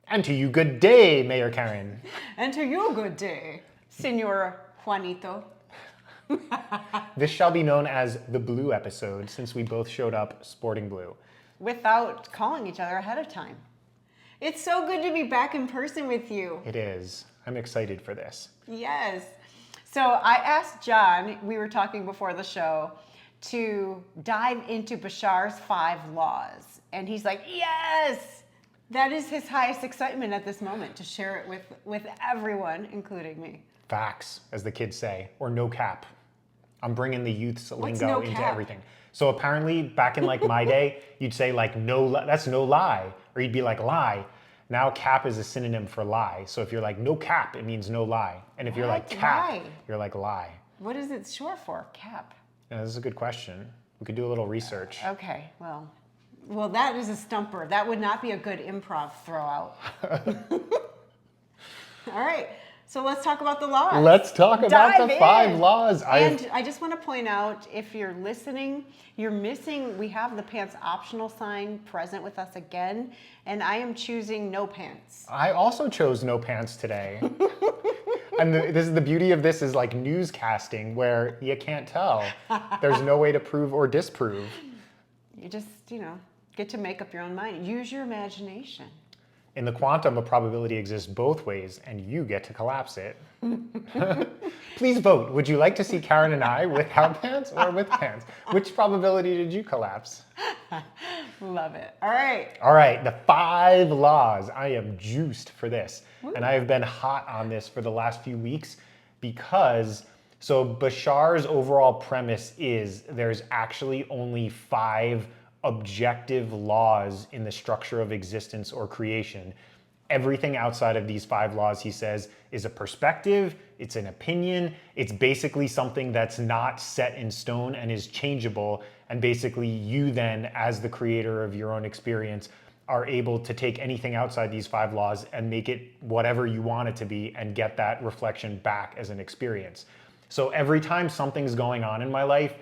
And to you, good day, Mayor Karen. And to you, good day, Senor Juanito. This shall be known as the blue episode since we both showed up sporting blue. Without calling each other ahead of time. It's so good to be back in person with you. It is. I'm excited for this. Yes. So I asked John, we were talking before the show, to dive into Bashar's 5 laws. And he's like, yes! That is his highest excitement at this moment, to share it with everyone, including me. Facts, as the kids say, or no cap. I'm bringing the youth's lingo no into cap? everything. So apparently, back in like my day, you'd say like that's no lie, or you'd be like lie. Now cap is a synonym for lie. So if you're like no cap, it means no lie. And if you're like cap, Why? you're like lie. What is it short for? Cap. Yeah, this is a good question. We could do a little research. Okay, well, that is a stumper. That would not be a good improv throwout. All right, so let's talk about the laws. Let's talk about Dive the 5 in. laws. And I just want to point out, if you're listening, you're missing, we have the pants optional sign present with us again, and I am choosing no pants. I also chose no pants today. And this is the beauty of this is like newscasting where you can't tell. There's no way to prove or disprove. You just, get to make up your own mind. Use your imagination. In the quantum, a probability exists both ways, and you get to collapse it. Please vote. Would you like to see Karen and I without pants or with pants? Which probability did you collapse? Love it. All right. All right, the 5 laws. I am juiced for this. And I have been hot on this for the last few weeks because, so Bashar's overall premise is there's actually only 5 objective laws in the structure of existence or creation. Everything outside of these 5 laws, he says, is a perspective, it's an opinion, it's basically something that's not set in stone and is changeable, and basically you then, as the creator of your own experience, are able to take anything outside these 5 laws and make it whatever you want it to be and get that reflection back as an experience. So every time something's going on in my life,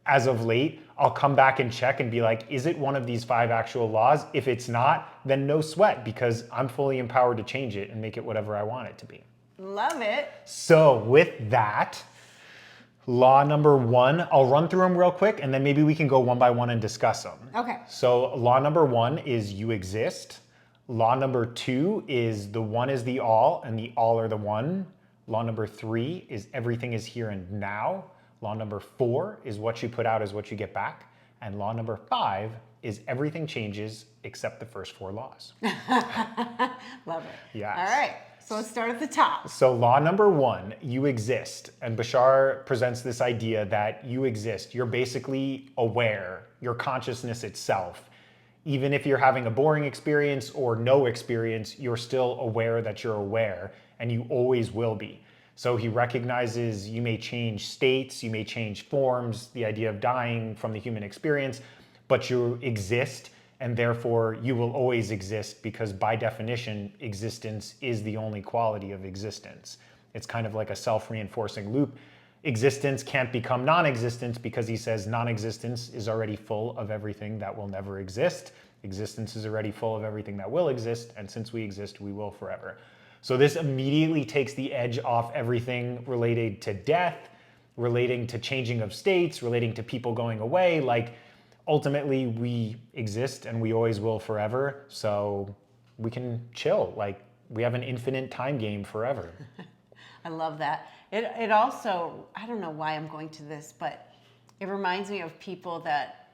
as of late, I'll come back and check and be like, is it one of these 5 actual laws? If it's not, then no sweat, because I'm fully empowered to change it and make it whatever I want it to be. Love it. So with that, law number 1, I'll run through them real quick and then maybe we can go one by one and discuss them. Okay. So law number 1 is you exist. Law number 2 is the one is the all and the all are the one. Law number 3 is everything is here and now. Law number 4 is what you put out is what you get back. And law number 5 is everything changes except the first 4 laws. Love it. Yes. All right. So let's start at the top. So law number 1, you exist. And Bashar presents this idea that you exist. You're basically aware, your consciousness itself. Even if you're having a boring experience or no experience, you're still aware that you're aware, and you always will be. So he recognizes you may change states, you may change forms, the idea of dying from the human experience, but you exist, and therefore you will always exist because by definition, existence is the only quality of existence. It's kind of like a self-reinforcing loop. Existence can't become non-existence because he says non-existence is already full of everything that will never exist. Existence is already full of everything that will exist, and since we exist, we will forever. So this immediately takes the edge off everything related to death, relating to changing of states, relating to people going away. Like ultimately we exist and we always will forever. So we can chill. Like we have an infinite time game forever. I love that. It also, I don't know why I'm going to this, but it reminds me of people that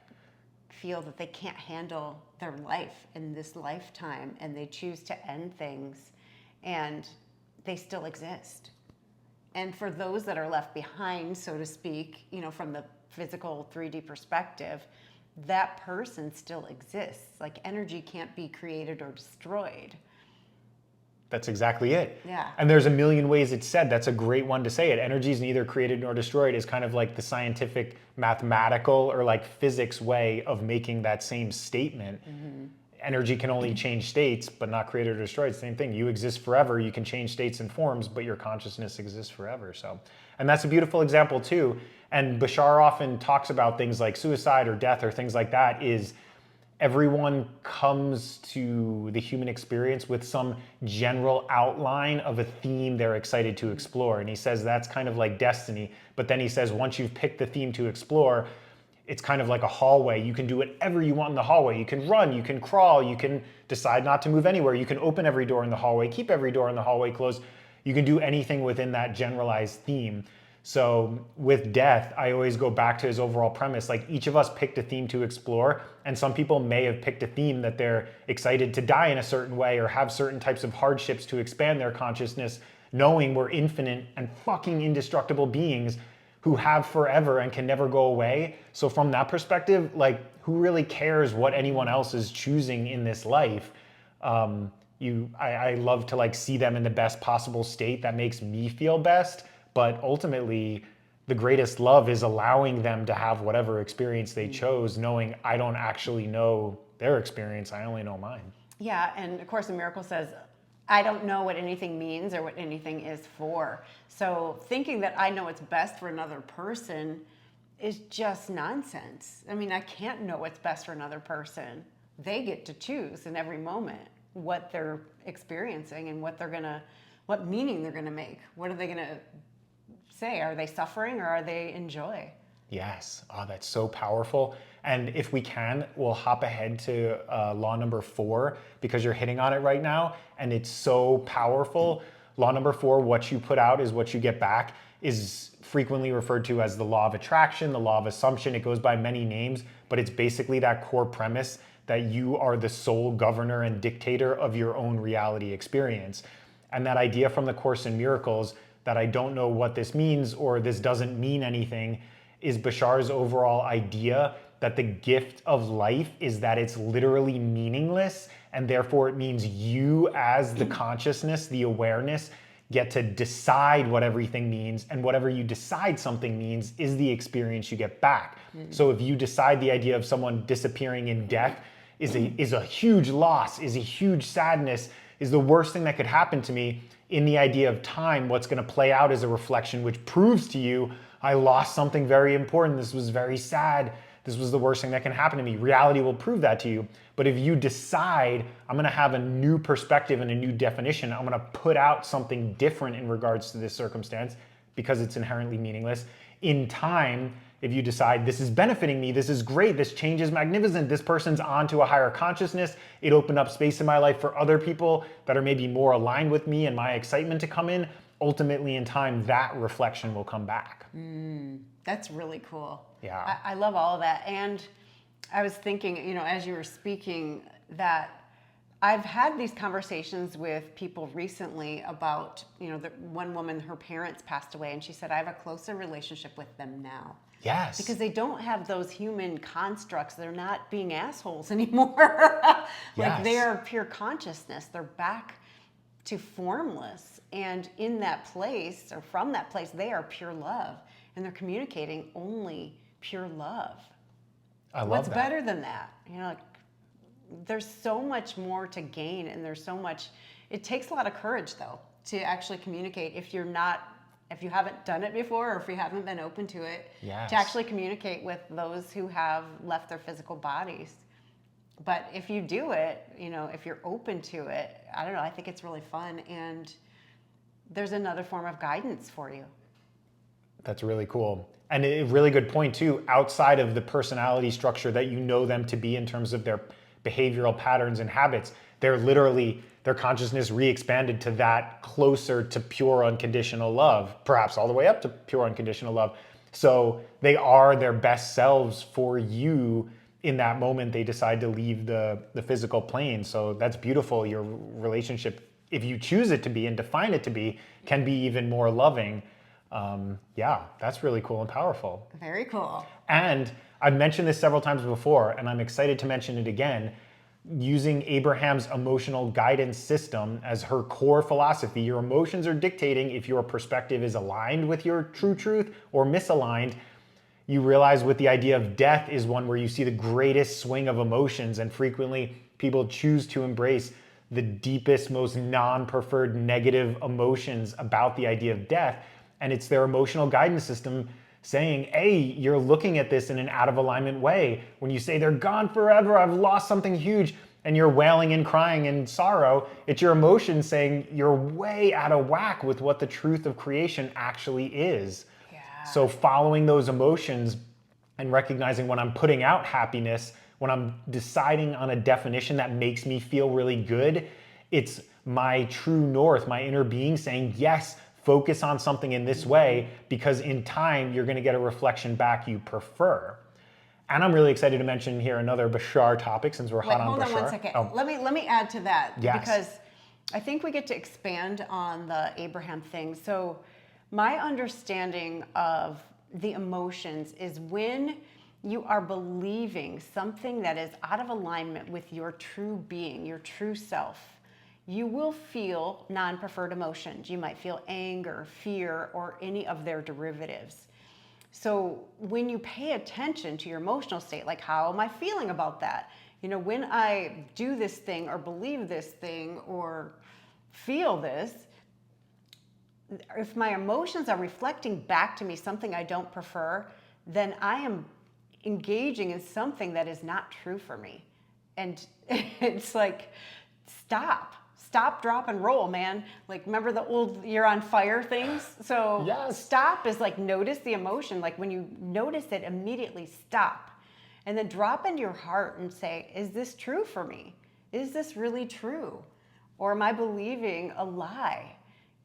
feel that they can't handle their life in this lifetime and they choose to end things. And they still exist. And for those that are left behind, so to speak, from the physical 3D perspective, that person still exists. Like energy can't be created or destroyed. That's exactly it. Yeah. And there's a million ways it's said. That's a great one to say it. Energy is neither created nor destroyed is kind of like the scientific, mathematical, or like physics way of making that same statement. Mm-hmm. Energy can only change states, but not created or destroyed. Same thing. You exist forever. You can change states and forms, but your consciousness exists forever. So, and that's a beautiful example too. And Bashar often talks about things like suicide or death or things like that is everyone comes to the human experience with some general outline of a theme they're excited to explore. And he says that's kind of like destiny. But then he says once you've picked the theme to explore, it's kind of like a hallway. You can do whatever you want in the hallway. You can run, you can crawl, you can decide not to move anywhere. You can open every door in the hallway, keep every door in the hallway closed. You can do anything within that generalized theme. So with death, I always go back to his overall premise. Like each of us picked a theme to explore, and some people may have picked a theme that they're excited to die in a certain way or have certain types of hardships to expand their consciousness, knowing we're infinite and fucking indestructible beings who have forever and can never go away. So from that perspective, like who really cares what anyone else is choosing in this life? I love to like see them in the best possible state that makes me feel best. But ultimately, the greatest love is allowing them to have whatever experience they chose, knowing I don't actually know their experience, I only know mine. Yeah, and of course, the miracle says, I don't know what anything means or what anything is for. So thinking that I know what's best for another person is just nonsense. I mean, I can't know what's best for another person. They get to choose in every moment what they're experiencing and what meaning they're gonna make. What are they gonna say? Are they suffering or are they in joy? Yes. Oh, that's so powerful. And if we can, we'll hop ahead to law number 4 because you're hitting on it right now. And it's so powerful. Law number 4, what you put out is what you get back, is frequently referred to as the law of attraction, the law of assumption. It goes by many names, but it's basically that core premise that you are the sole governor and dictator of your own reality experience. And that idea from the Course in Miracles that I don't know what this means or this doesn't mean anything is Bashar's overall idea that the gift of life is that it's literally meaningless, and therefore it means you as the consciousness, the awareness, get to decide what everything means, and whatever you decide something means is the experience you get back. So if you decide the idea of someone disappearing in death is a huge loss, is a huge sadness, is the worst thing that could happen to me, in the idea of time, what's going to play out as a reflection which proves to you, I lost something very important. This was very sad. This was the worst thing that can happen to me. Reality will prove that to you. But if you decide, I'm going to have a new perspective and a new definition, I'm going to put out something different in regards to this circumstance because it's inherently meaningless. In time, if you decide this is benefiting me, this is great, this change is magnificent, this person's on to a higher consciousness, it opened up space in my life for other people that are maybe more aligned with me and my excitement to come in, ultimately in time, that reflection will come back. That's really cool. Yeah. I love all of that. And I was thinking, as you were speaking, that I've had these conversations with people recently about, the one woman, her parents passed away, and she said, I have a closer relationship with them now. Yes. Because they don't have those human constructs. They're not being assholes anymore. Yes. They are pure consciousness. They're back to formless. And in that place, or from that place, they are pure love. And they're communicating only pure love. I love What's that. better than that? There's so much more to gain, and there's so much. It takes a lot of courage, though, to actually communicate if you haven't done it before, or if you haven't been open to it, Yes. to actually communicate with those who have left their physical bodies. But if you do it, if you're open to it, I don't know, I think it's really fun, and there's another form of guidance for you. That's really cool. And a really good point too, outside of the personality structure that you know them to be in terms of their behavioral patterns and habits, they're literally, their consciousness re-expanded to that closer to pure unconditional love, perhaps all the way up to pure unconditional love. So they are their best selves for you in that moment they decide to leave the physical plane. So that's beautiful. Your relationship, if you choose it to be and define it to be, can be even more loving. Yeah, that's really cool and powerful. Very cool. And I've mentioned this several times before, and I'm excited to mention it again. Using Abraham's emotional guidance system as her core philosophy, your emotions are dictating if your perspective is aligned with your true truth or misaligned. You realize with the idea of death is one where you see the greatest swing of emotions, and frequently people choose to embrace the deepest, most non-preferred negative emotions about the idea of death. And it's their emotional guidance system saying, hey, you're looking at this in an out of alignment way. When you say they're gone forever, I've lost something huge, and you're wailing and crying in sorrow, it's your emotions saying you're way out of whack with what the truth of creation actually is. Yeah. So following those emotions and recognizing when I'm putting out happiness, when I'm deciding on a definition that makes me feel really good, it's my true north, my inner being saying, yes, focus on something in this way, because in time, you're gonna get a reflection back you prefer. And I'm really excited to mention here another Bashar topic, since we're hot on Bashar. Hold on one second. Oh. Let me add to that. Yes. Because I think we get to expand on the Abraham thing. So my understanding of the emotions is when you are believing something that is out of alignment with your true being, your true self, you will feel non-preferred emotions. You might feel anger, fear, or any of their derivatives. So when you pay attention to your emotional state, like how am I feeling about that? You know, when I do this thing or believe this thing or feel this, if my emotions are reflecting back to me something I don't prefer, then I am engaging in something that is not true for me. And it's like, stop, drop, and roll, man. Like, remember the old "you're on fire" things? So yes. Stop is like, notice the emotion. Like, when you notice it, immediately stop. And then drop into your heart and say, is this true for me? Is this really true? Or am I believing a lie?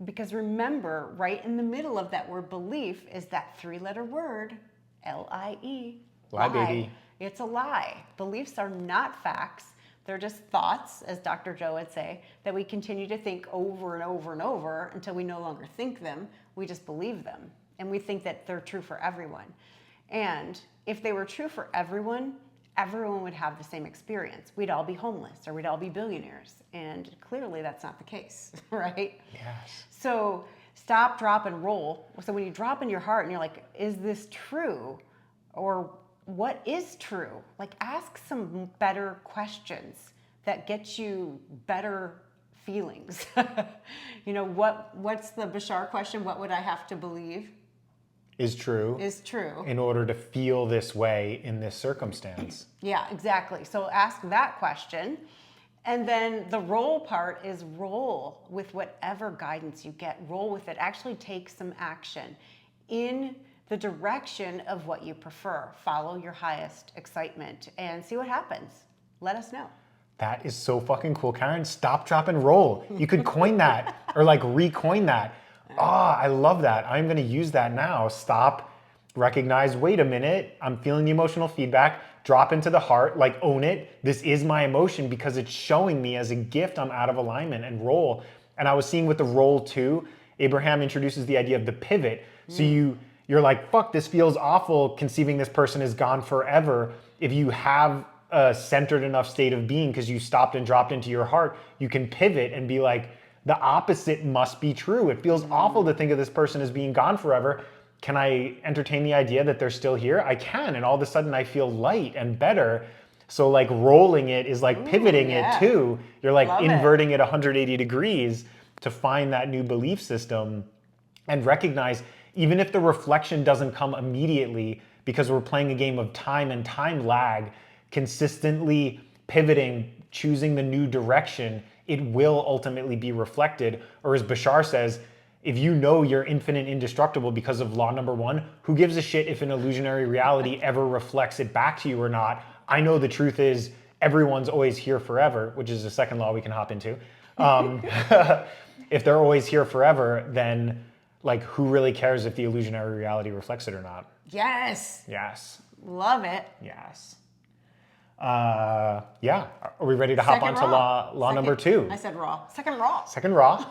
Because remember, right in the middle of that word belief is that 3-letter word, L-I-E. Lie, baby. It's a lie. Beliefs are not facts. They're just thoughts, as Dr. Joe would say, that we continue to think over and over and over until we no longer think them. We just believe them. And we think that they're true for everyone. And if they were true for everyone, everyone would have the same experience. We'd all be homeless or we'd all be billionaires. And clearly that's not the case, right? Yes. So stop, drop, and roll. So when you drop in your heart and you're like, is this true? Or what is true? Like, ask some better questions that get you better feelings. You know, what's the Bashar question? What would I have to believe? Is true. Is true. In order to feel this way in this circumstance. Yeah, exactly. So ask that question. And then the roll part is roll with whatever guidance you get. Roll with it. Actually take some action in the direction of what you prefer. Follow your highest excitement and see what happens. Let us know. That is so fucking cool, Karen. Stop, drop, and roll. You could coin that or like recoin that. I love that. I'm going to use that now. Stop, recognize, wait a minute. I'm feeling the emotional feedback. Drop into the heart, like own it. This is my emotion because it's showing me as a gift I'm out of alignment, and roll. And I was seeing with the roll too, Abraham introduces the idea of the pivot. So you're like, fuck, this feels awful conceiving this person is gone forever. If you have a centered enough state of being because you stopped and dropped into your heart, you can pivot and be like, the opposite must be true. It feels awful to think of this person as being gone forever. Can I entertain the idea that they're still here? I can, and all of a sudden I feel light and better. So like rolling it is like pivoting it too. You're like inverting it 180 degrees to find that new belief system and recognize, even if the reflection doesn't come immediately because we're playing a game of time and time lag, consistently pivoting, choosing the new direction, it will ultimately be reflected. Or as Bashar says, if you know you're infinite indestructible because of law number 1, who gives a shit if an illusionary reality ever reflects it back to you or not? I know the truth is everyone's always here forever, which is the second law we can hop into. If they're always here forever, then like who really cares if the illusionary reality reflects it or not? Yes. Yes. Love it. Yes. Yeah. Are we ready to hop onto law number 2? I said raw. Second raw. Second raw.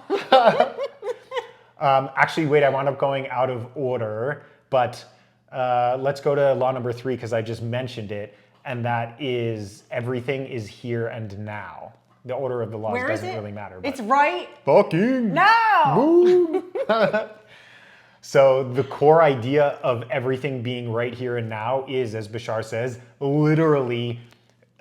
Actually, wait, I wound up going out of order, but let's go to law number 3 because I just mentioned it, and that is everything is here and now. The order of the laws doesn't really matter. But it's right. Fucking now. Boom. So the core idea of everything being right here and now is, as Bashar says, literally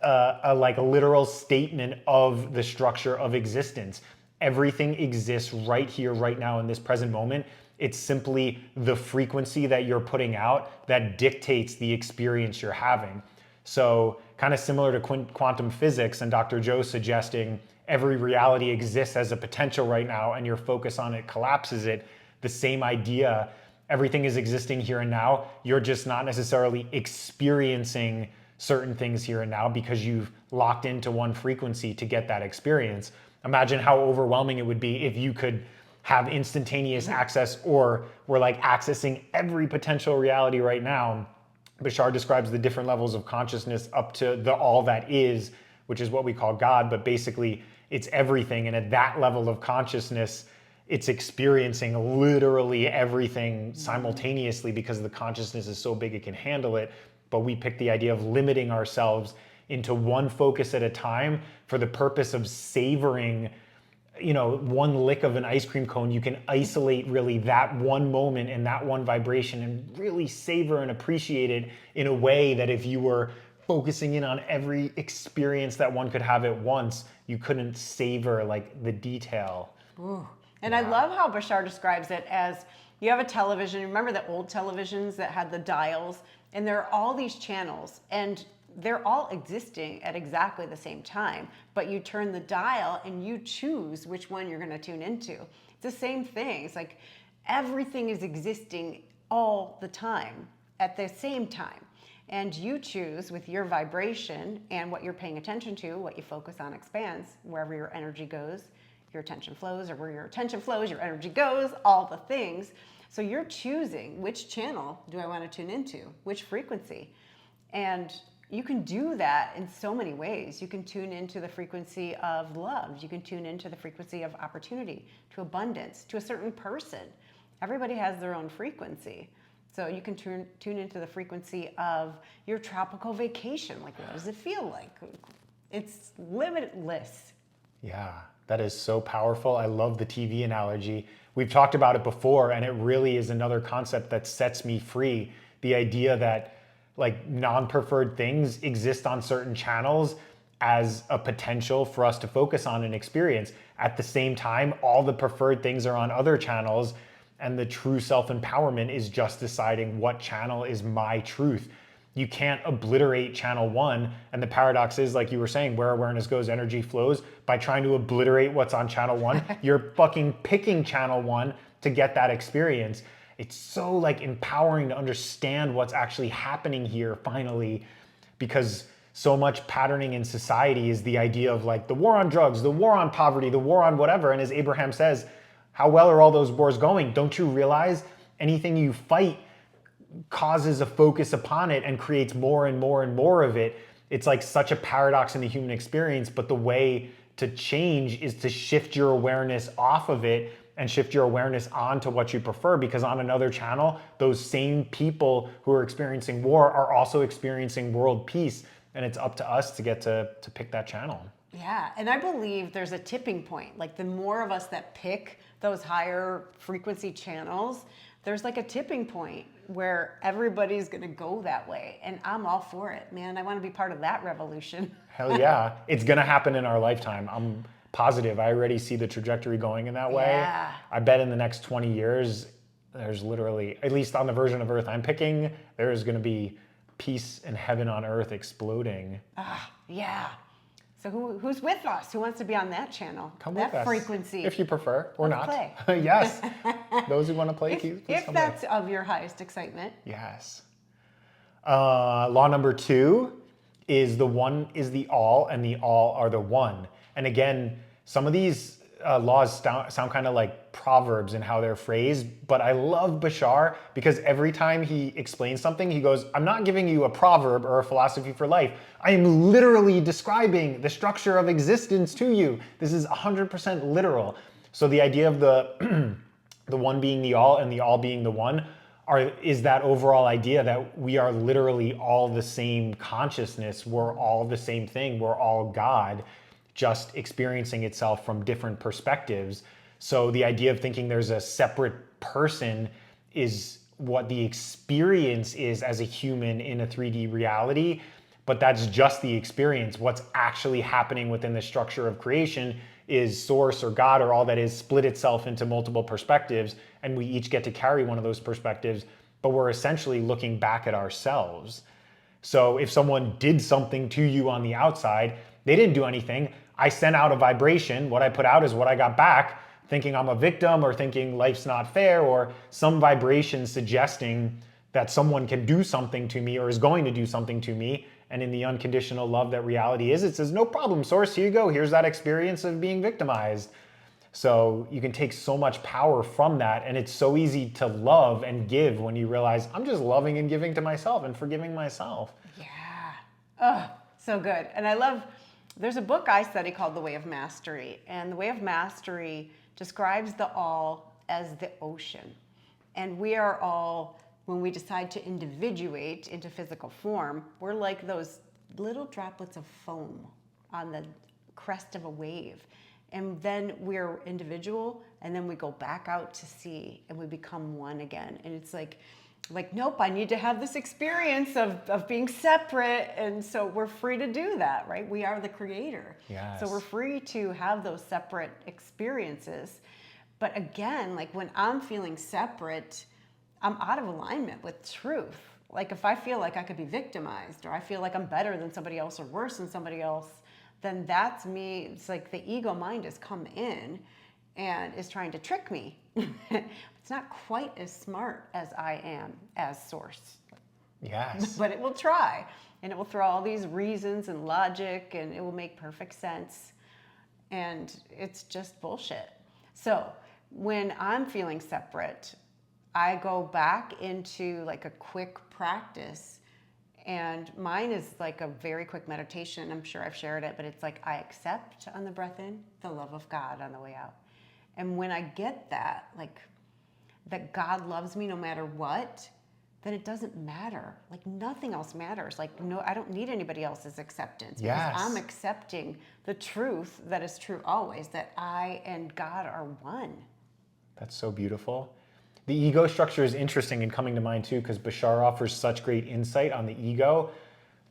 a literal statement of the structure of existence. Everything exists right here, right now, in this present moment. It's simply the frequency that you're putting out that dictates the experience you're having. So kind of similar to quantum physics and Dr. Joe suggesting every reality exists as a potential right now and your focus on it collapses it. The same idea, everything is existing here and now. You're just not necessarily experiencing certain things here and now because you've locked into one frequency to get that experience. Imagine how overwhelming it would be if you could have instantaneous access, or we're like accessing every potential reality right now. Bashar describes the different levels of consciousness up to the all that is, which is what we call God, but basically it's everything. And at that level of consciousness, it's experiencing literally everything simultaneously because the consciousness is so big it can handle it. But we pick the idea of limiting ourselves into one focus at a time for the purpose of savoring, one lick of an ice cream cone. You can isolate really that one moment and that one vibration and really savor and appreciate it in a way that if you were focusing in on every experience that one could have at once, you couldn't savor like the detail. Ooh. And I love how Bashar describes it as you have a television. Remember the old televisions that had the dials? And there are all these channels, and they're all existing at exactly the same time, but you turn the dial and you choose which one you're going to tune into. It's the same thing. It's like everything is existing all the time at the same time. And you choose with your vibration and what you're paying attention to, what you focus on expands. Wherever your energy goes, your attention flows, or where your attention flows, your energy goes, all the things. So you're choosing which channel do I want to tune into, which frequency. And you can do that in so many ways. You can tune into the frequency of love. You can tune into the frequency of opportunity, to abundance, to a certain person. Everybody has their own frequency. So you can tune into the frequency of your tropical vacation. Like, what does it feel like? It's limitless. Yeah, that is so powerful. I love the TV analogy. We've talked about it before, and it really is another concept that sets me free. The idea that like non-preferred things exist on certain channels as a potential for us to focus on and experience. At the same time, all the preferred things are on other channels, and the true self-empowerment is just deciding what channel is my truth. You can't obliterate channel one, and the paradox is, like you were saying, where awareness goes, energy flows. By trying to obliterate what's on channel one, you're fucking picking channel one to get that experience. It's so like empowering to understand what's actually happening here finally, because so much patterning in society is the idea of like the war on drugs, the war on poverty, the war on whatever. And as Abraham says, how well are all those wars going? Don't you realize anything you fight causes a focus upon it and creates more and more and more of it? It's like such a paradox in the human experience, but the way to change is to shift your awareness off of it and shift your awareness onto what you prefer, because on another channel, those same people who are experiencing war are also experiencing world peace, and it's up to us to get to pick that channel. Yeah, and I believe there's a tipping point. Like the more of us that pick those higher frequency channels, there's like a tipping point where everybody's gonna go that way. And I'm all for it, man. I wanna be part of that revolution. Hell yeah. It's gonna happen in our lifetime. I'm positive. I already see the trajectory going in that way. Yeah. I bet in the next 20 years, there's literally, at least on the version of Earth I'm picking, there's gonna be peace and heaven on earth exploding. Yeah. So who's with us? Who wants to be on that channel? Come that with us. Frequency. If you prefer, or Let's not. play. Yes. Those who want to play, please if come that's with. of your highest excitement. Yes. Law number 2 is the one is the all, and the all are the one. And again, some of these laws sound kind of like proverbs in how they're phrased, but I love Bashar because every time he explains something, he goes, I'm not giving you a proverb or a philosophy for life. I am literally describing the structure of existence to you. This is 100% literal. So the idea of the the one being the all and the all being the one is that overall idea that we are literally all the same consciousness. We're all the same thing. We're all God, just experiencing itself from different perspectives. So the idea of thinking there's a separate person is what the experience is as a human in a 3D reality, but that's just the experience. What's actually happening within the structure of creation is source or God or all that is split itself into multiple perspectives, and we each get to carry one of those perspectives, but we're essentially looking back at ourselves. So if someone did something to you on the outside, they didn't do anything. I sent out a vibration. What I put out is what I got back, thinking I'm a victim or thinking life's not fair or some vibration suggesting that someone can do something to me or is going to do something to me. And in the unconditional love that reality is, it says, no problem, source, here you go. Here's that experience of being victimized. So you can take so much power from that. And it's so easy to love and give when you realize I'm just loving and giving to myself and forgiving myself. Yeah. Oh, so good. And I love, there's a book I study called The Way of Mastery. And The Way of Mastery describes the all as the ocean. And we are all, when we decide to individuate into physical form, we're like those little droplets of foam on the crest of a wave. And then we're individual, and then we go back out to sea, and we become one again. And it's like, nope, I need to have this experience of being separate. And so we're free to do that, right? We are the creator. Yes. So we're free to have those separate experiences. But again, like when I'm feeling separate, I'm out of alignment with truth. Like if I feel like I could be victimized, or I feel like I'm better than somebody else or worse than somebody else, then that's me. It's like the ego mind has come in and is trying to trick me. It's not quite as smart as I am as source. Yes. But it will try, and it will throw all these reasons and logic, and it will make perfect sense. And it's just bullshit. So when I'm feeling separate, I go back into like a quick practice. And mine is like a very quick meditation. I'm sure I've shared it, but it's like I accept on the breath in the love of God on the way out. And when I get that, like that God loves me no matter what, then it doesn't matter. Like nothing else matters. Like no, I don't need anybody else's acceptance. Yes. Because I'm accepting the truth that is true always, that I and God are one. That's so beautiful. The ego structure is interesting and coming to mind too, because Bashar offers such great insight on the ego.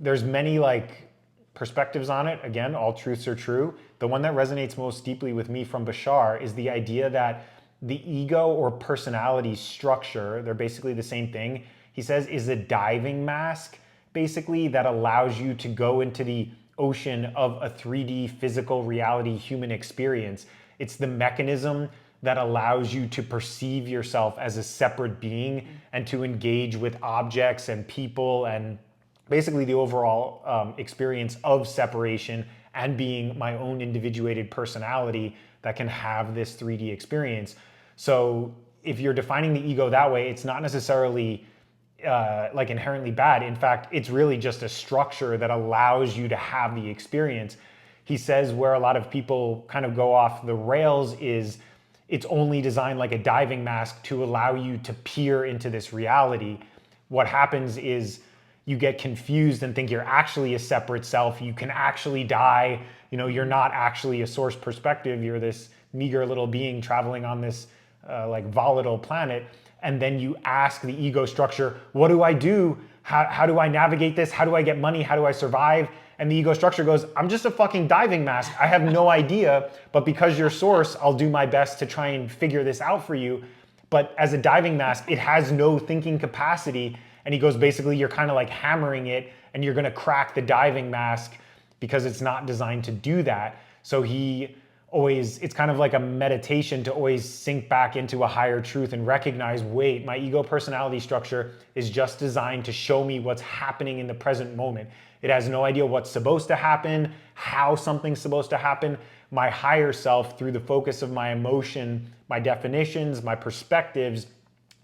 There's many like perspectives on it. Again, all truths are true. The one that resonates most deeply with me from Bashar is the idea that the ego or personality structure, they're basically the same thing. He says is a diving mask, basically, that allows you to go into the ocean of a 3D physical reality human experience. It's the mechanism that allows you to perceive yourself as a separate being and to engage with objects and people and basically the overall experience of separation and being my own individuated personality that can have this 3D experience. So if you're defining the ego that way, it's not necessarily like inherently bad. In fact, it's really just a structure that allows you to have the experience. He says where a lot of people kind of go off the rails is it's only designed like a diving mask to allow you to peer into this reality. What happens is you get confused and think you're actually a separate self. You can actually die. You know, you're not actually a source perspective. You're this meager little being traveling on this like volatile planet. And then you ask the ego structure, what do I do? How do I navigate this? How do I get money? How do I survive? And the ego structure goes, I'm just a fucking diving mask. I have no idea, but because you're source, I'll do my best to try and figure this out for you. But as a diving mask, it has no thinking capacity. And he goes, basically, you're kind of like hammering it and you're gonna crack the diving mask because it's not designed to do that. So he always, it's kind of like a meditation to always sink back into a higher truth and recognize, wait, my ego personality structure is just designed to show me what's happening in the present moment. It has no idea what's supposed to happen, how something's supposed to happen. My higher self, through the focus of my emotion, my definitions, my perspectives,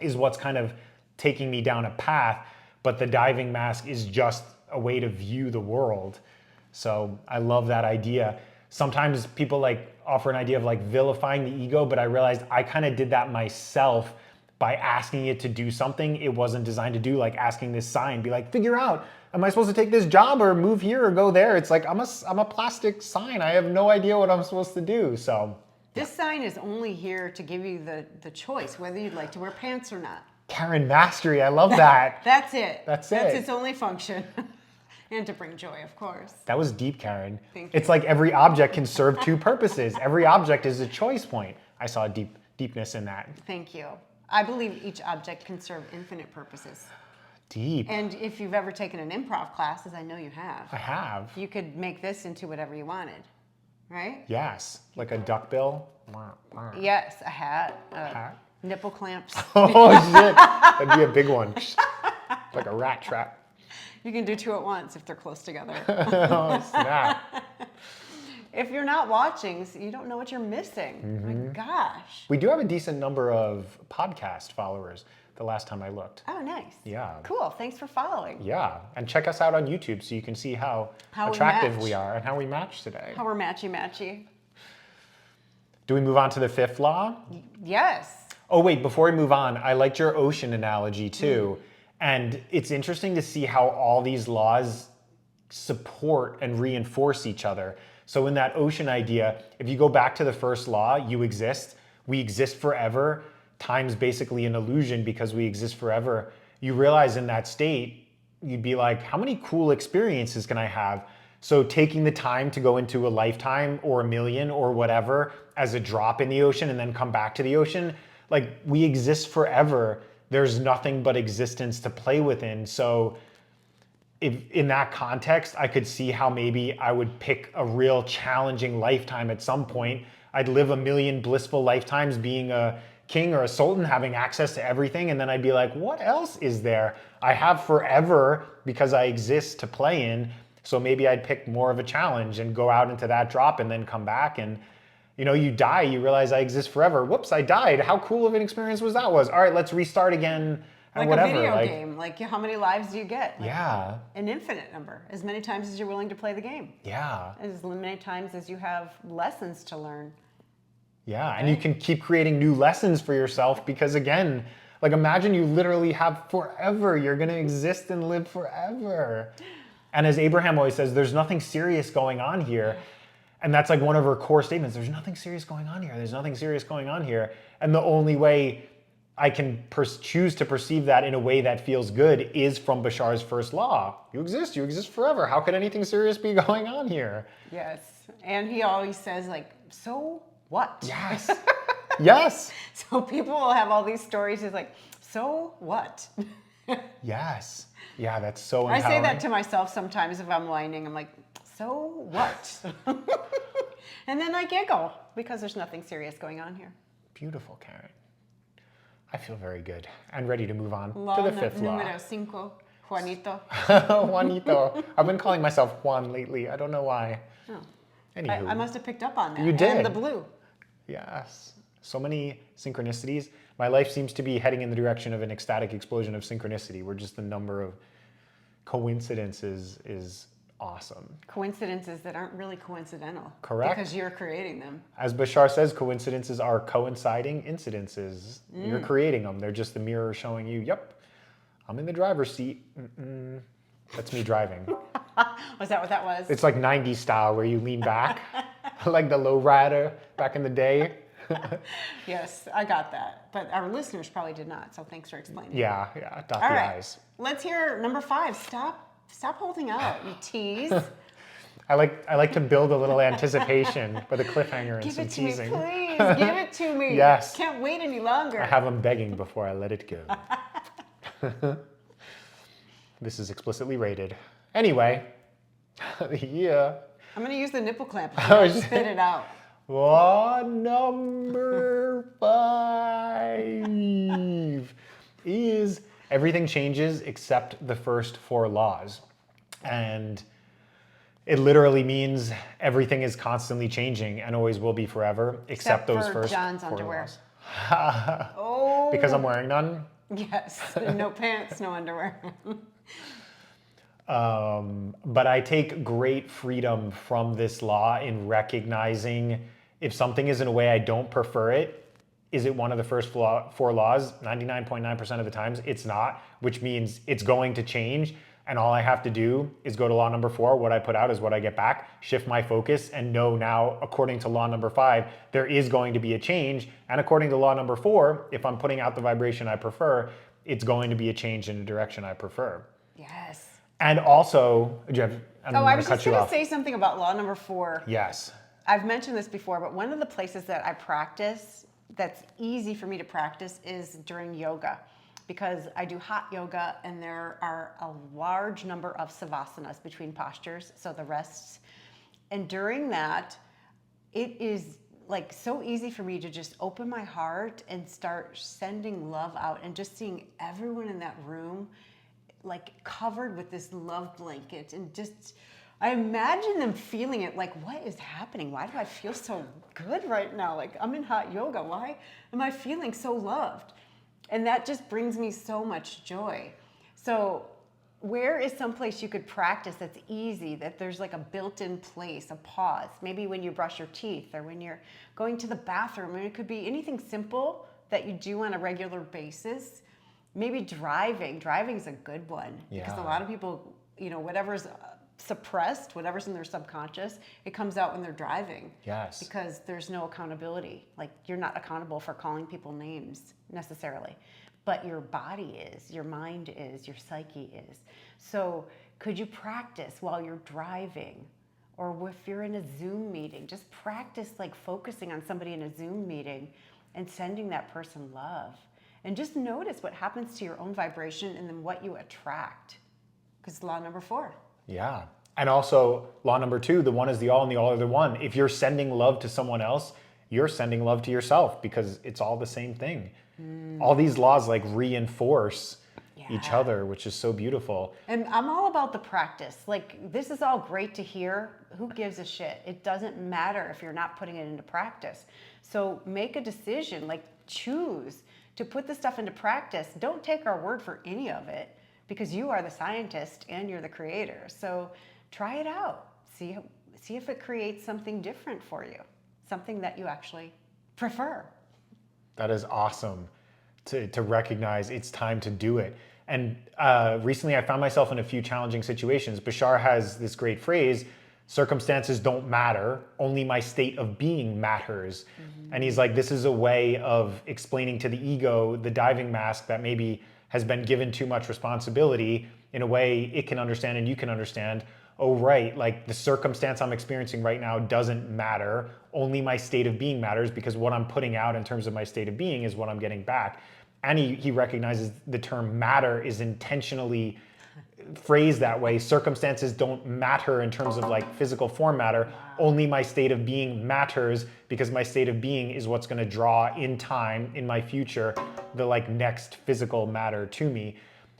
is what's kind of taking me down a path. But the diving mask is just a way to view the world. So I love that idea. Sometimes people like offer an idea of like vilifying the ego, but I realized I kind of did that myself by asking it to do something it wasn't designed to do, like asking this sign, be like, figure out, am I supposed to take this job or move here or go there? It's like, I'm a plastic sign. I have no idea what I'm supposed to do. So this sign is only here to give you the choice, whether you'd like to wear pants or not. Karen Mastery, I love that. That's it. That's That's it. its only function. And to bring joy, of course. That was deep, Karen. Thank you. It's like every object can serve two purposes. Every object is a choice point. I saw deepness in that. Thank you. I believe each object can serve infinite purposes. Deep. And if you've ever taken an improv class, as I know you have, I have. you could make this into whatever you wanted, right? Yes. Like a duckbill. Yes, a hat, Hat? nipple clamps. Oh, shit. That'd be a big one. Like a rat trap. You can do two at once if they're close together. Oh, snap. If you're not watching, so you don't know what you're missing. My gosh. We do have a decent number of podcast followers the last time I looked. Oh, nice. Yeah. Cool. Thanks for following. Yeah. And check us out on YouTube so you can see how How we attractive match. we are and how we match today. How we're matchy-matchy. Do we move on to the fifth law? Yes. Oh, wait, before we move on, I liked your ocean analogy too. And it's interesting to see how all these laws support and reinforce each other. So in that ocean idea, if you go back to the first law, you exist, we exist forever, time's basically an illusion because we exist forever. You realize in that state, you'd be like, how many cool experiences can I have? So taking the time to go into a lifetime or a million or whatever as a drop in the ocean and then come back to the ocean, like we exist forever. There's nothing but existence to play within. So if in that context, I could see how maybe I would pick a real challenging lifetime at some point. I'd live a million blissful lifetimes being a king or a sultan, having access to everything. And then I'd be like, what else is there? I have forever because I exist to play in. So maybe I'd pick more of a challenge and go out into that drop and then come back. And you die, you realize I exist forever. Whoops, I died. How cool of an experience was that? All right, let's restart again. Like whatever. a video game. Like how many lives do you get? Like Yeah. an infinite number. As many times as you're willing to play the game. Yeah. As many times as you have lessons to learn. Yeah. And you can keep creating new lessons for yourself because again, like imagine you literally have forever. You're going to exist and live forever. And as Abraham always says, there's nothing serious going on here. And that's like one of her core statements. There's nothing serious going on here. There's nothing serious going on here. And the only way I can choose to perceive that in a way that feels good is from Bashar's first law. You exist forever. How could anything serious be going on here? Yes. And he always says like, so what? Yes. Yes. So people will have all these stories. He's like, so what? Yes. Yeah, that's so I empowering. say that to myself sometimes if I'm whining. I'm like, so what? And then I giggle because there's nothing serious going on here. Beautiful, Karen. I feel very good and ready to move on Law to the fifth law. numero 5, Juanito. Juanito. I've been calling myself Juan lately. I don't know why. Oh. Anywho. I must have picked up on that. You did. And the blue. Yes. So many synchronicities. My life seems to be heading in the direction of an ecstatic explosion of synchronicity where just the number of coincidences is awesome. Coincidences that aren't really coincidental. Correct. Because you're creating them. As Bashar says, coincidences are coinciding incidences. You're creating them. They're just the mirror showing you, yep, I'm in the driver's seat. That's me driving. Was that what that was? It's like 90s style where you lean back, like the low rider back in the day. Yes, I got that. But our listeners probably did not, so thanks for explaining. Yeah, dot All the right. I's. Let's hear number 5. Stop holding out, you tease. I like to build a little anticipation with a cliffhanger and Give some it to me, teasing. please. Give it to me. Yes. Can't wait any longer. I have them begging before I let it go. This is explicitly rated. Anyway, yeah. I'm going to use the nipple clamp Oh, to spit it out. Law number 5 is everything changes except the first 4 laws. And it literally means everything is constantly changing and always will be forever, except those for first John's 4 underwear. laws. Oh. Because I'm wearing none? Yes. No pants, no underwear. But I take great freedom from this law in recognizing if something is in a way I don't prefer it, is it one of the first 4 laws? 99.9% of the times it's not, which means it's going to change. And all I have to do is go to law number 4. What I put out is what I get back, shift my focus and know now, according to law number 5, there is going to be a change. And according to law number 4, if I'm putting out the vibration I prefer, it's going to be a change in the direction I prefer. Yes. And also, Jeff, I don't Oh, I want was to cut just you going to off. say something about law number 4. Yes. I've mentioned this before, but one of the places that I practice that's easy for me to practice is during yoga, because I do hot yoga and there are a large number of savasanas between postures, so the rests. And during that, it is like so easy for me to just open my heart and start sending love out and just seeing everyone in that room like covered with this love blanket, and just I imagine them feeling it like, what is happening? Why do I feel so good right now? Like, I'm in hot yoga. Why am I feeling so loved? And that just brings me so much joy. So where is some place you could practice that's easy, that there's like a built-in place, a pause? Maybe when you brush your teeth or when you're going to the bathroom. And it could be anything simple that you do on a regular basis. Maybe driving. Driving's a good one, because a lot of people, whatever's suppressed, whatever's in their subconscious, it comes out when they're driving. Yes. Because there's no accountability. Like, you're not accountable for calling people names necessarily, but your body is, your mind is, your psyche is. So could you practice while you're driving? Or if you're in a Zoom meeting, just practice like focusing on somebody in a Zoom meeting and sending that person love. And just notice what happens to your own vibration and then what you attract. Because law number 4. Yeah. And also, law number 2, the one is the all and the all are the one. If you're sending love to someone else, you're sending love to yourself, because it's all the same thing. All these laws like reinforce each other, which is so beautiful. And I'm all about the practice. Like, this is all great to hear. Who gives a shit? It doesn't matter if you're not putting it into practice. So make a decision, like choose to put this stuff into practice. Don't take our word for any of it, because you are the scientist and you're the creator. So try it out. See if it creates something different for you, something that you actually prefer. That is awesome to recognize it's time to do it. And recently I found myself in a few challenging situations. Bashar has this great phrase, circumstances don't matter, only my state of being matters. And he's like, this is a way of explaining to the ego, the diving mask that maybe has been given too much responsibility, in a way it can understand and you can understand. Oh, right, like the circumstance I'm experiencing right now doesn't matter. Only my state of being matters, because what I'm putting out in terms of my state of being is what I'm getting back. And he recognizes the term matter is intentionally phrased that way. Circumstances don't matter in terms of like physical form matter. Only my state of being matters, because my state of being is what's going to draw in time, in my future, the like next physical matter to me.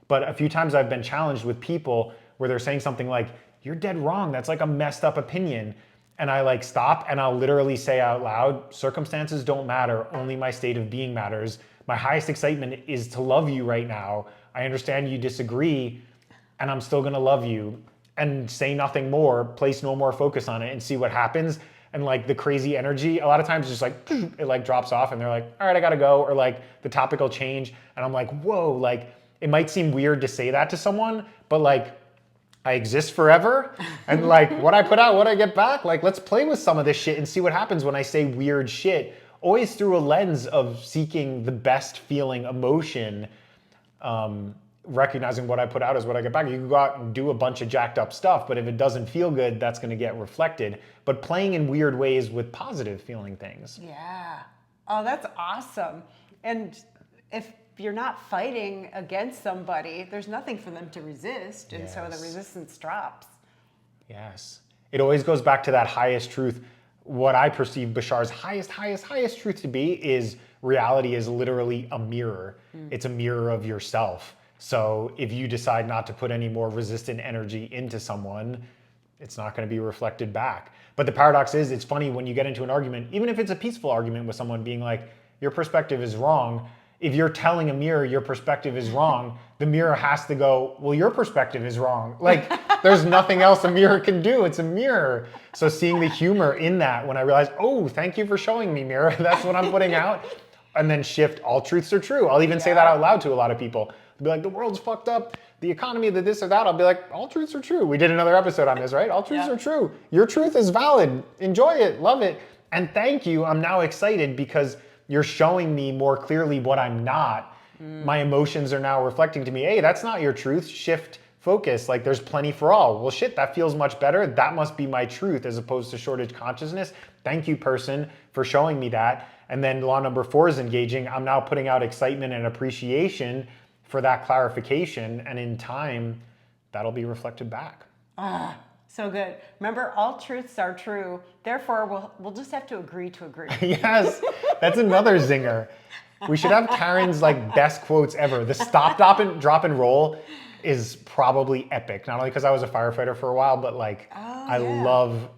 But a few times I've been challenged with people where they're saying something like, you're dead wrong, that's like a messed up opinion. And I like stop and I'll literally say out loud, circumstances don't matter, only my state of being matters. My highest excitement is to love you right now. I understand you disagree, and I'm still gonna love you, and say nothing more, place no more focus on it, and see what happens. And like the crazy energy, a lot of times just like, it like drops off and they're like, all right, I gotta go. Or like the topic will change and I'm like, whoa, like it might seem weird to say that to someone, but like I exist forever. And like what I put out, what I get back, like let's play with some of this shit and see what happens when I say weird shit. Always through a lens of seeking the best feeling emotion, recognizing what I put out is what I get back. You can go out and do a bunch of jacked up stuff, but if it doesn't feel good, that's gonna get reflected. But playing in weird ways with positive feeling things. Yeah. Oh, that's awesome. And if you're not fighting against somebody, there's nothing for them to resist. And so the resistance drops. Yes. It always goes back to that highest truth. What I perceive Bashar's highest truth to be is reality is literally a mirror. It's a mirror of yourself. So if you decide not to put any more resistant energy into someone, it's not going to be reflected back. But the paradox is, it's funny when you get into an argument, even if it's a peaceful argument with someone being like, your perspective is wrong. If you're telling a mirror your perspective is wrong, the mirror has to go, well, your perspective is wrong. Like there's nothing else a mirror can do. It's a mirror. So seeing the humor in that, when I realized, oh, thank you for showing me, mirror. That's what I'm putting out. And then shift, all truths are true. I'll even say that out loud to a lot of people. They'll be like, the world's fucked up. The economy, the this or that. I'll be like, all truths are true. We did another episode on this, right? All truths are true. Your truth is valid. Enjoy it. Love it. And thank you. I'm now excited because you're showing me more clearly what I'm not. My emotions are now reflecting to me, hey, that's not your truth. Shift focus, like there's plenty for all. Well, shit, that feels much better. That must be my truth as opposed to shortage consciousness. Thank you, person, for showing me that. And then law number 4 is engaging. I'm now putting out excitement and appreciation for that clarification. And in time, that'll be reflected back. So good. Remember, all truths are true. Therefore, we'll just have to agree to agree. Yes, that's another zinger. We should have Karen's like best quotes ever. The stop, drop and roll is probably epic. Not only because I was a firefighter for a while, but like I love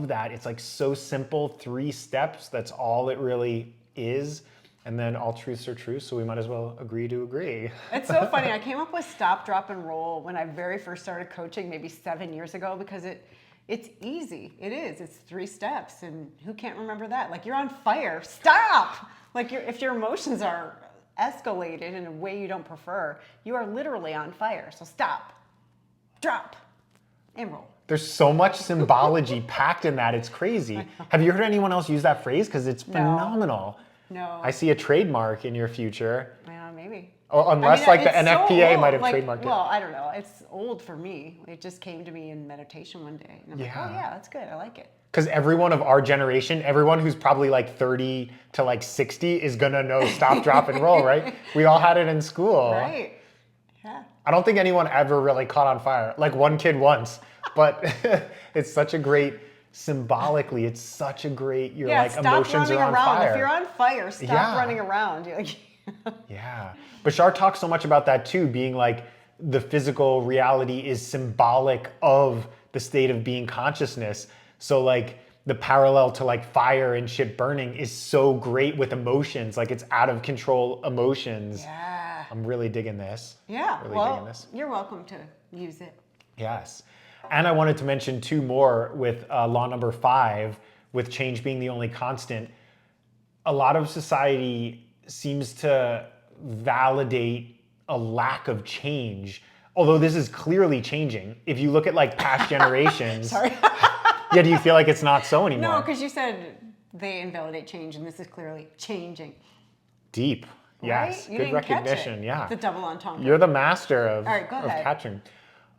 that. It's like so simple, 3 steps. That's all it really is. And then all truths are true, so we might as well agree to agree. It's so funny. I came up with stop, drop, and roll when I very first started coaching maybe 7 years ago because it's easy. It is. It's 3 steps, and who can't remember that? Like you're on fire. Stop! Like if your emotions are escalated in a way you don't prefer, you are literally on fire. So stop, drop, and roll. There's so much symbology packed in that. It's crazy. Have you heard anyone else use that phrase? Because it's phenomenal. No. I see a trademark in your future. Yeah, maybe. Or unless like the NFPA might have trademarked it. Well, I don't know. It's old for me. It just came to me in meditation one day. And I'm like, oh yeah, that's good. I like it. Because everyone of our generation, everyone who's probably like 30 to like 60 is gonna know stop, drop, and roll, right? We all had it in school. Right. Yeah. I don't think anyone ever really caught on fire. Like one kid once. But it's such a great, symbolically, it's such a great, you're like, emotions are on fire. If you're on fire, stop running around. You're like, yeah. Bashar talks so much about that too, being like the physical reality is symbolic of the state of being consciousness. So like the parallel to like fire and shit burning is so great with emotions. Like it's out of control emotions. yeah. I'm really digging this. Yeah. Really well, digging this. You're welcome to use it. Yes. And I wanted to mention 2 more with law number 5, with change being the only constant. A lot of society seems to validate a lack of change, although this is clearly changing. If you look at like past generations. Sorry. Yeah, do you feel like it's not so anymore? No, because you said they invalidate change, and this is clearly changing. Deep. Yes. Right? You Good didn't recognition. catch it. Yeah. It's a double entendre. You're the master of, All right, go ahead. catching.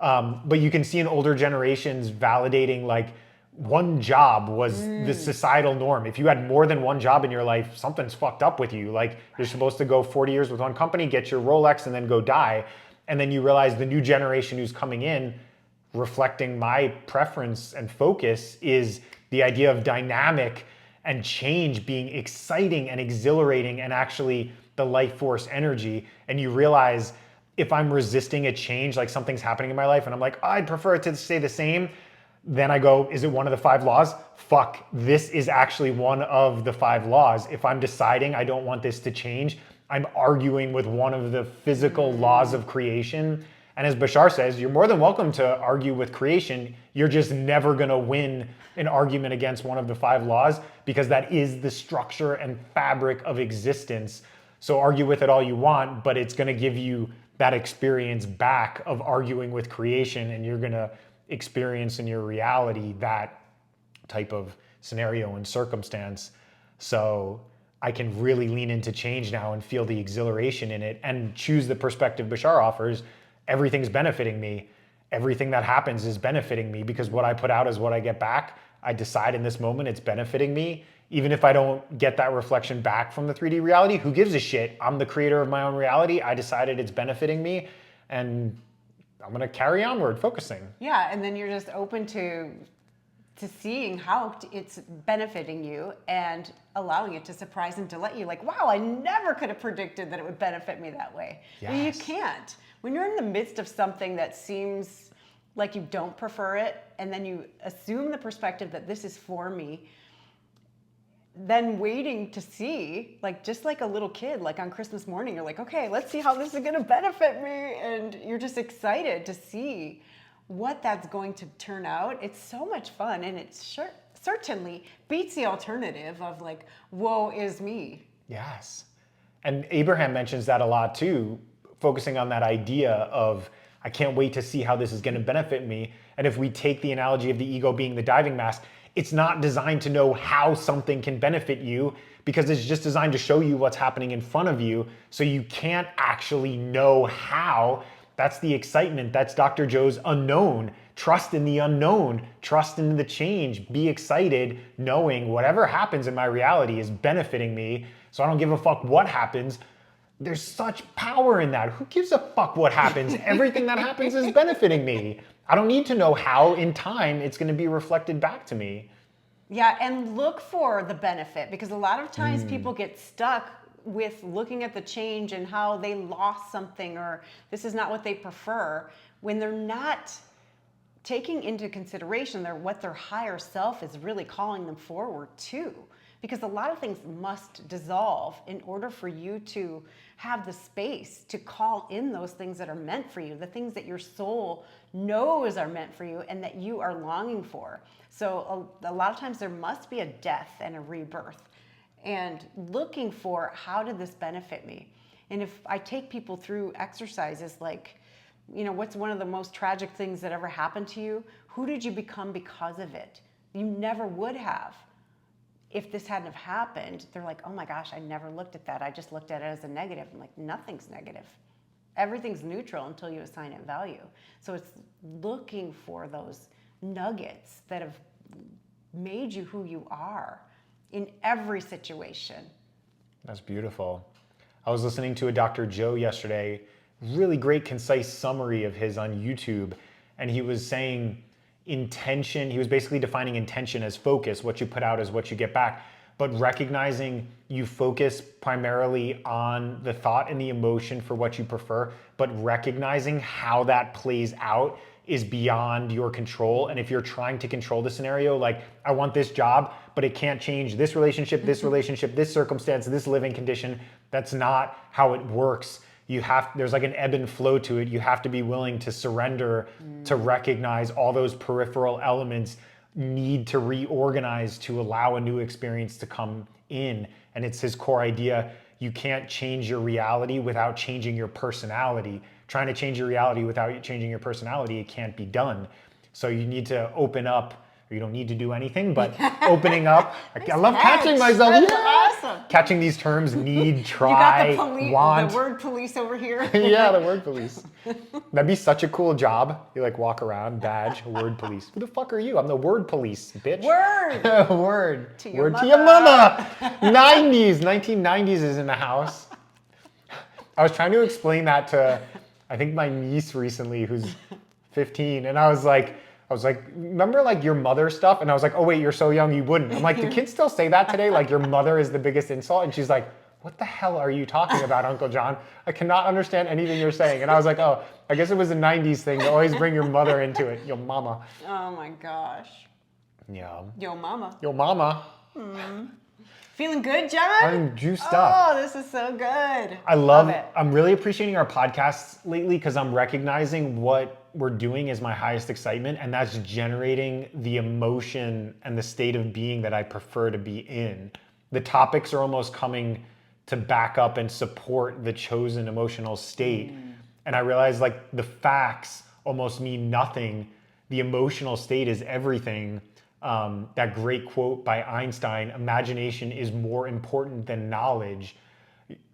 But you can see in older generations validating like one job was the societal norm. If you had more than one job in your life, something's fucked up with you. Like you're supposed to go 40 years with one company, get your Rolex, and then go die. And then you realize the new generation who's coming in, reflecting my preference and focus, is the idea of dynamic and change being exciting and exhilarating and actually the life force energy. And you realize if I'm resisting a change, like something's happening in my life and I'm like, I'd prefer it to stay the same, then I go, is it one of the 5 laws? Fuck, this is actually one of the 5 laws. If I'm deciding I don't want this to change, I'm arguing with one of the physical laws of creation. And as Bashar says, you're more than welcome to argue with creation. You're just never gonna win an argument against one of the 5 laws because that is the structure and fabric of existence. So argue with it all you want, but it's gonna give you that experience back of arguing with creation, and you're gonna experience in your reality that type of scenario and circumstance. So I can really lean into change now and feel the exhilaration in it and choose the perspective Bashar offers. Everything's benefiting me. Everything that happens is benefiting me because what I put out is what I get back. I decide in this moment it's benefiting me. Even if I don't get that reflection back from the 3D reality, who gives a shit? I'm the creator of my own reality. I decided it's benefiting me, and I'm gonna carry onward, focusing. Yeah, and then you're just open to seeing how it's benefiting you and allowing it to surprise and delight you. Like, wow, I never could have predicted that it would benefit me that way. Yes. You can't. When you're in the midst of something that seems like you don't prefer it, and then you assume the perspective that this is for me, then waiting to see, like just like a little kid, like on Christmas morning, you're like, okay, let's see how this is going to benefit me. And you're just excited to see what that's going to turn out. It's so much fun. And it certainly beats the alternative of like, woe is me. Yes. And Abraham mentions that a lot too, focusing on that idea of, I can't wait to see how this is going to benefit me. And if we take the analogy of the ego being the diving mask, it's not designed to know how something can benefit you because it's just designed to show you what's happening in front of you. So you can't actually know how. That's the excitement. That's Dr. Joe's unknown. Trust in the unknown. Trust in the change. Be excited knowing whatever happens in my reality is benefiting me. So I don't give a fuck what happens. There's such power in that. Who gives a fuck what happens? Everything that happens is benefiting me. I don't need to know how in time it's going to be reflected back to me. Yeah, and look for the benefit, because a lot of times people get stuck with looking at the change and how they lost something, or this is not what they prefer, when they're not taking into consideration what their higher self is really calling them forward to. Because a lot of things must dissolve in order for you to have the space to call in those things that are meant for you, the things that your soul knows are meant for you and that you are longing for. So a lot of times there must be a death and a rebirth, and looking for, how did this benefit me? And if I take people through exercises like, what's one of the most tragic things that ever happened to you? Who did you become because of it? You never would have. If this hadn't have happened, they're like, oh my gosh, I never looked at that. I just looked at it as a negative. I'm like, nothing's negative. Everything's neutral until you assign it value. So it's looking for those nuggets that have made you who you are in every situation. That's beautiful. I was listening to a Dr. Joe yesterday, really great concise summary of his on YouTube, and he was saying intention, he was basically defining intention as focus. What you put out is what you get back, but recognizing you focus primarily on the thought and the emotion for what you prefer, but recognizing how that plays out is beyond your control. And if you're trying to control the scenario, like, I want this job, but it can't change this relationship, this circumstance, this living condition, that's not how it works. There's like an ebb and flow to it. You have to be willing to surrender, to recognize all those peripheral elements need to reorganize to allow a new experience to come in. And it's his core idea. You can't change your reality without changing your personality. Trying to change your reality without changing your personality, it can't be done. So you need to open up. You don't need to do anything, but opening up. I love catching myself. That's awesome. Catching these terms: need, try, you got want. the word police over here. Yeah, the word police. That'd be such a cool job. You like walk around, badge, word police. Who the fuck are you? I'm the word police, bitch. Word. Word. To your word mother. to your mama. 1990s is in the house. I was trying to explain that to, I think, my niece recently, who's 15, and I was like, remember like your mother stuff? And I was like, oh wait, you're so young, you wouldn't. I'm like, do kids still say that today? Like, your mother is the biggest insult? And she's like, what the hell are you talking about, Uncle John? I cannot understand anything you're saying. And I was like, oh, I guess it was a 90s thing to always bring your mother into it. Yo mama. Oh my gosh. Yeah. Yo mama. Yo mama. Feeling good, John? I'm juiced up. Oh, this is so good. I love it. I'm really appreciating our podcasts lately because I'm recognizing what we're doing is my highest excitement, and that's generating the emotion and the state of being that I prefer to be in. The topics are almost coming to back up and support the chosen emotional state. And I realize like the facts almost mean nothing. The emotional state is everything. That great quote by Einstein, imagination is more important than knowledge.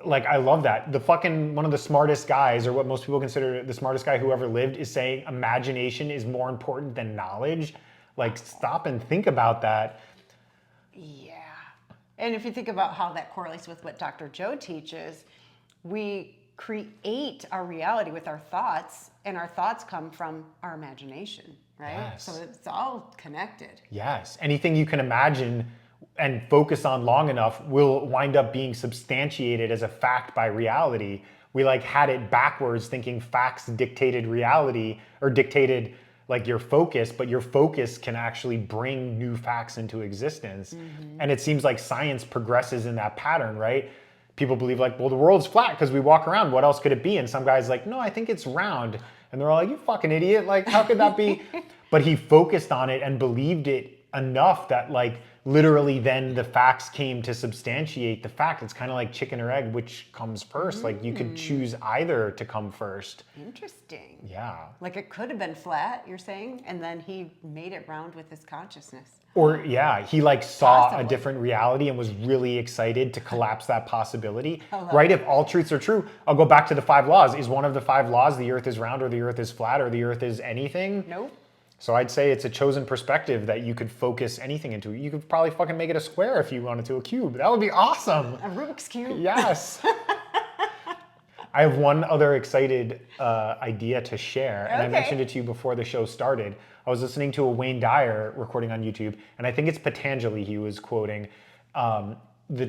Like, I love that. One of the smartest guys, or what most people consider the smartest guy who ever lived, is saying imagination is more important than knowledge. Like, stop and think about that. Yeah. And if you think about how that correlates with what Dr. Joe teaches, we create our reality with our thoughts, and our thoughts come from our imagination, right? Yes. So it's all connected. Yes. Anything you can imagine and focus on long enough will wind up being substantiated as a fact by reality. We like had it backwards, thinking facts dictated reality or dictated like your focus, but your focus can actually bring new facts into existence. And it seems like science progresses in that pattern, right? People believe like, well, the world's flat because we walk around. What else could it be? And some guy's like, no, I think it's round. And they're all like, you fucking idiot. Like, how could that be? But he focused on it and believed it enough that like literally then the facts came to substantiate the fact. It's kind of like chicken or egg, which comes first. Like you could choose either to come first. Interesting. Yeah. Like it could have been flat, you're saying, and then he made it round with his consciousness. Or yeah, he like saw Possibly. a different reality and was really excited to collapse that possibility. I love Right? it. If all truths are true, I'll go back to the 5 laws. Is one of the 5 laws the earth is round or the earth is flat or the earth is anything? Nope. So I'd say it's a chosen perspective that you could focus anything into. You could probably fucking make it a square if you wanted to, a cube. That would be awesome. A Rubik's Cube. Yes. I have one other excited idea to share, and I Okay. mentioned it to you before the show started. I was listening to a Wayne Dyer recording on YouTube, and I think it's Patanjali he was quoting. The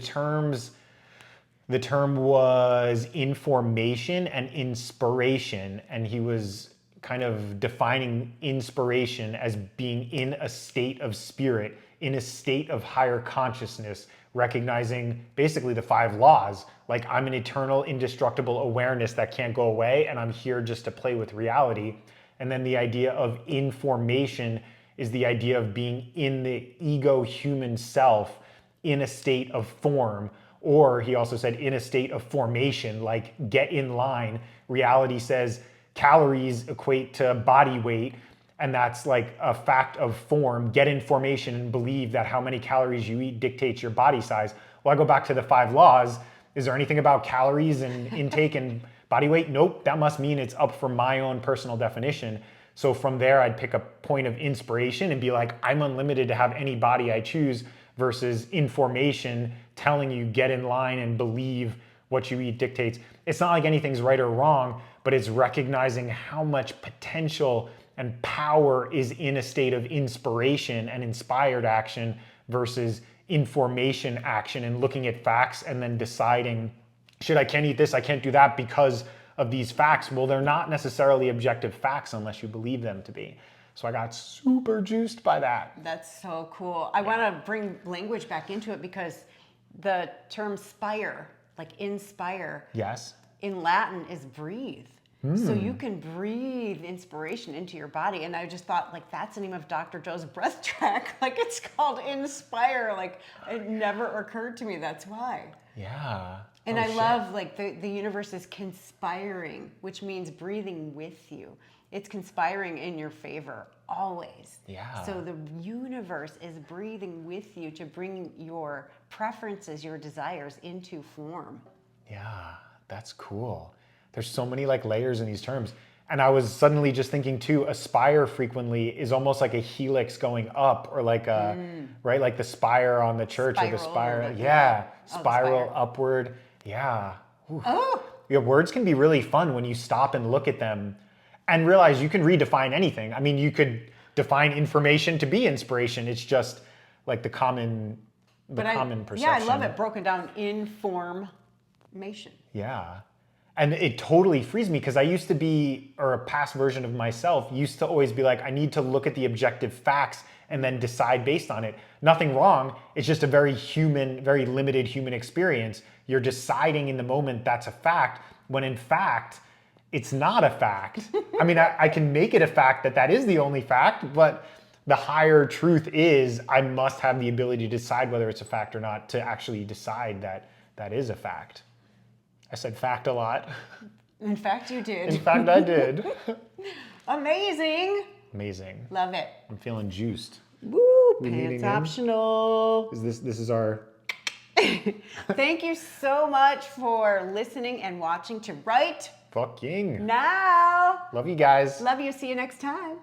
term was information and inspiration, and he was kind of defining inspiration as being in a state of spirit, in a state of higher consciousness, recognizing basically the 5 laws. Like I'm an eternal, indestructible awareness that can't go away, and I'm here just to play with reality. And then the idea of information is the idea of being in the ego human self in a state of form. Or he also said in a state of formation, like get in line. Reality says calories equate to body weight, and that's like a fact of form. Get in formation and believe that how many calories you eat dictates your body size. Well, I go back to the 5 laws. Is there anything about calories and intake and body weight? Nope. That must mean it's up for my own personal definition. So from there, I'd pick a point of inspiration and be like, I'm unlimited to have any body I choose, versus information telling you get in line and believe what you eat dictates. It's not like anything's right or wrong, but it's recognizing how much potential and power is in a state of inspiration and inspired action versus information action, and looking at facts and then deciding, shit, I can't eat this, I can't do that because of these facts. Well, they're not necessarily objective facts unless you believe them to be. So I got super juiced by that. That's so cool. I want to bring language back into it because the term spire, like inspire, Yes. in Latin is breathe. So you can breathe inspiration into your body. And I just thought, like, that's the name of Dr. Joe's breath track. Like, it's called Inspire. Like, it never occurred to me that's why. Yeah. And Oh, I shit. love, like, the universe is conspiring, which means breathing with you. It's conspiring in your favor, always. Yeah. So the universe is breathing with you to bring your preferences, your desires into form. Yeah, that's cool. There's so many like layers in these terms. And I was suddenly just thinking too, aspire frequently is almost like a helix going up, or like a, right? Like the spire on the church, or the Spiral, spire. like, Yeah, the spiral spire. upward. Yeah. Ooh. Oh, Yeah, words can be really fun when you stop and look at them and realize you can redefine anything. I mean, you could define information to be inspiration. It's just like the common perception. yeah, I love it broken down in formation. Yeah. And it totally frees me, because I used to be, or a past version of myself used to always be like, I need to look at the objective facts and then decide based on it. Nothing wrong. It's just a very human, very limited human experience. You're deciding in the moment that's a fact, when in fact, it's not a fact. I mean, I can make it a fact that that is the only fact, but the higher truth is I must have the ability to decide whether it's a fact or not, to actually decide that that is a fact. I said fact a lot. In fact, you In did. fact, I did. Amazing. Amazing. Love it. I'm feeling juiced. Woo, leaning pants in? optional. This is our... Thank you so much for listening and watching to Right Fucking. Now. Love you guys. Love you. See you next time.